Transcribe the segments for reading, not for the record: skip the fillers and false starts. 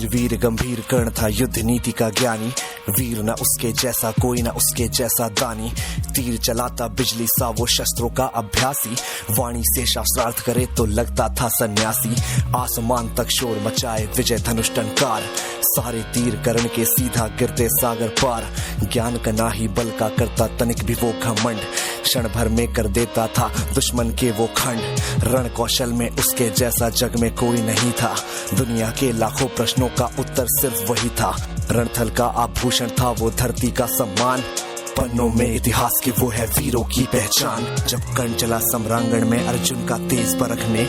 वीर वीर गंभीर कर्ण था युद्ध नीति का ज्ञानी, वीर न उसके जैसा कोई न उसके जैसा दानी। तीर चलाता बिजली सा वो शस्त्रों का अभ्यासी, वाणी से शास्त्रार्थ करे तो लगता था सन्यासी। आसमान तक शोर मचाए विजय धनुष टंकार, सारे तीर कर्ण के सीधा गिरते सागर पार। ज्ञान का ना ही बल का करता तनिक भी वो घमंड, क्षण भर में कर देता था दुश्मन के वो खंड। रण कौशल में उसके जैसा जग में कोई नहीं था, दुनिया के लाखों प्रश्नों का उत्तर सिर्फ वही था। रणथल का आभूषण था वो धरती का सम्मान, पन्नों में इतिहास की वो है वीरों की पहचान। जब कर्ण चला सम्रांगण में अर्जुन का तेज परखने,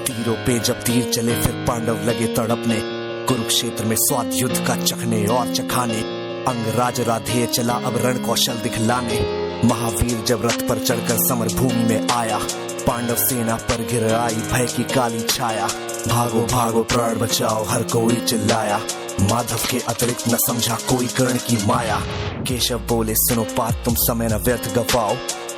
तीरों पे जब तीर चले फिर पांडव लगे तड़पने। कुरुक्षेत्र में स्वाद युद्ध का चखने और चखाने, अंगराज राधेय चला अब रण कौशल दिखलाने। महावीर जब रथ पर चढ़कर समर भूमि में आया, पांडव सेना पर गिर आई भय की काली छाया। भागो भागो प्राण बचाओ हर कोई चिल्लाया, माधव के अतिरिक्त न समझा कोई कर्ण की माया। केशव बोले सुनो बात तुम समय न व्यर्थ गवाओ,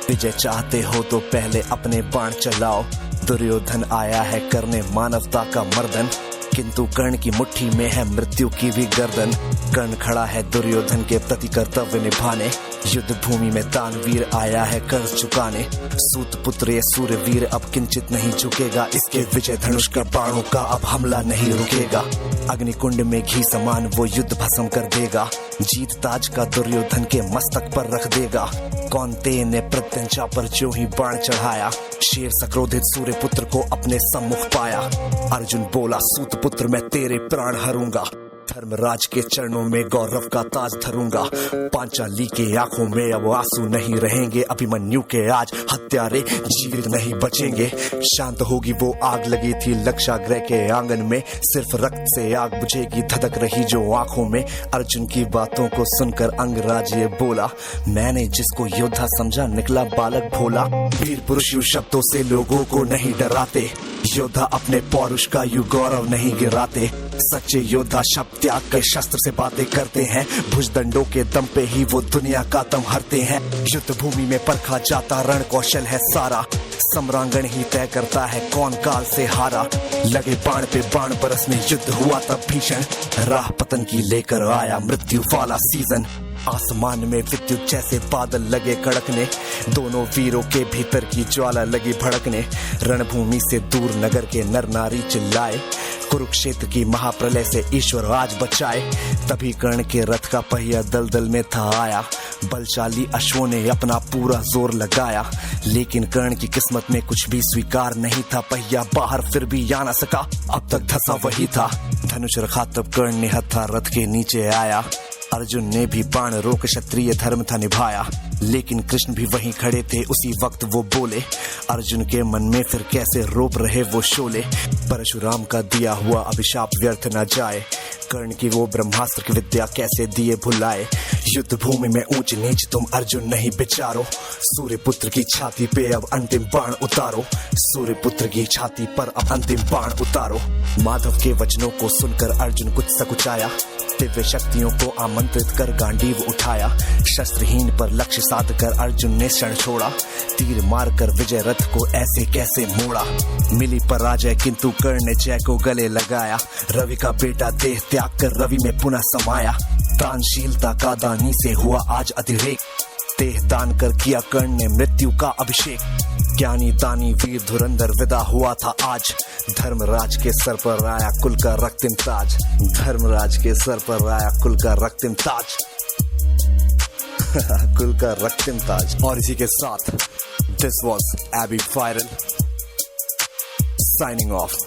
विजय चाहते हो तो पहले अपने बाण चलाओ। दुर्योधन आया है करने मानवता का मर्दन, किंतु कर्ण की मुट्ठी में है मृत्यु की भी गर्दन। कर्ण खड़ा है दुर्योधन के प्रति कर्तव्य निभाने, युद्ध भूमि में दानवीर आया है कर्ज चुकाने। सूत पुत्र ये सूर्यवीर अब किंचित नहीं झुकेगा, इसके विजय धनुष का बाणों का अब हमला नहीं रुकेगा। अग्निकुंड में घी समान वो युद्ध भस्म कर देगा, जीत ताज का दुर्योधन के मस्तक पर रख देगा। कौन्तेय ने प्रत्यंचा पर जो ही बाण चढ़ाया, शेर सक्रोधित सूर्य पुत्र को अपने सम्मुख पाया। अर्जुन बोला सूत पुत्र मैं तेरे प्राण हरूंगा, धर्मराज के चरणों में गौरव का ताज धरूंगा। पांचाली के आंखों में अब आंसू नहीं रहेंगे, अभिमन्यु के आज हत्यारे जीवित नहीं बचेंगे। शांत होगी वो आग लगी थी लक्षागृह के आंगन में, सिर्फ रक्त से आग बुझेगी धधक रही जो आंखों में। अर्जुन की बातों को सुनकर अंगराज ये बोला, मैंने जिसको योद्धा समझा निकला बालक भोला। वीर पुरुष यूं शब्दों से लोगों को नहीं डराते, योद्धा अपने पौरुष का यूं गौरव नहीं गिराते। सच्चे योद्धा शब्द त्याग कर शस्त्र से बातें करते हैं, भुजदंडों के दम पे ही वो दुनिया का दम हरते हैं। युद्ध भूमि में परखा जाता रण कौशल है सारा, सम्रांगण ही तय करता है कौन काल से हारा। लगे बाण पे बाण बरसने युद्ध हुआ तब भीषण, राह पतन की लेकर आया मृत्यु वाला सीजन। आसमान में विद्युत जैसे बादल लगे कड़कने, दोनों वीरों के भीतर की ज्वाला लगी भड़कने। रणभूमि से दूर नगर के नर नारी चिल्लाए, कुरुक्षेत्र की महाप्रलय से ईश्वर आज बचाए। तभी कर्ण के रथ का पहिया दलदल में था आया, बलशाली अश्वों ने अपना पूरा जोर लगाया। लेकिन कर्ण की किस्मत में कुछ भी स्वीकार नहीं था, पहिया बाहर फिर भी आ न सका, अब तक धंसा वही था। धनुष रखा तब कर्ण ने हथा रथ के नीचे आया, अर्जुन ने भी बाण रोक क्षत्रिय धर्म था निभाया। लेकिन कृष्ण भी वहीं खड़े थे उसी वक्त वो बोले, अर्जुन के मन में फिर कैसे रोप रहे वो शोले। परशुराम का दिया हुआ अभिशाप व्यर्थ न जाए, कर्ण की वो ब्रह्मास्त्र की विद्या कैसे दिए भुलाए। युद्ध भूमि में ऊंच नीच तुम अर्जुन नहीं विचारो, सूर्य पुत्र की छाती पे अब अंतिम बाण उतारो। सूर्य पुत्र की छाती पर अब अंतिम बाण उतारो। माधव के वचनों को सुनकर अर्जुन कुछ सकुचाया, दिव्य शक्तियों को आमंत्रित कर गांडीव उठाया। शस्त्रहीन पर लक्ष्य साध कर अर्जुन ने क्षण छोड़ा, तीर मारकर विजय रथ को ऐसे कैसे मोड़ा। मिली पराजय किंतु कर्ण ने जय को गले लगाया, रवि का बेटा देह त्याग कर रवि में पुनः समाया। दानशीलता का दानी से हुआ आज अतिरेक, देह दान कर किया कर्ण ने मृत्यु का अभिषेक। ज्ञानी दानी वीर धुरंधर विदा हुआ था आज, धर्मराज के सर पर आया कुल का रक्तिम ताज। धर्मराज के सर पर आया कुल का रक्तिम ताज कुल का रक्तिम ताज। और इसी के साथ this was AB viral signing of.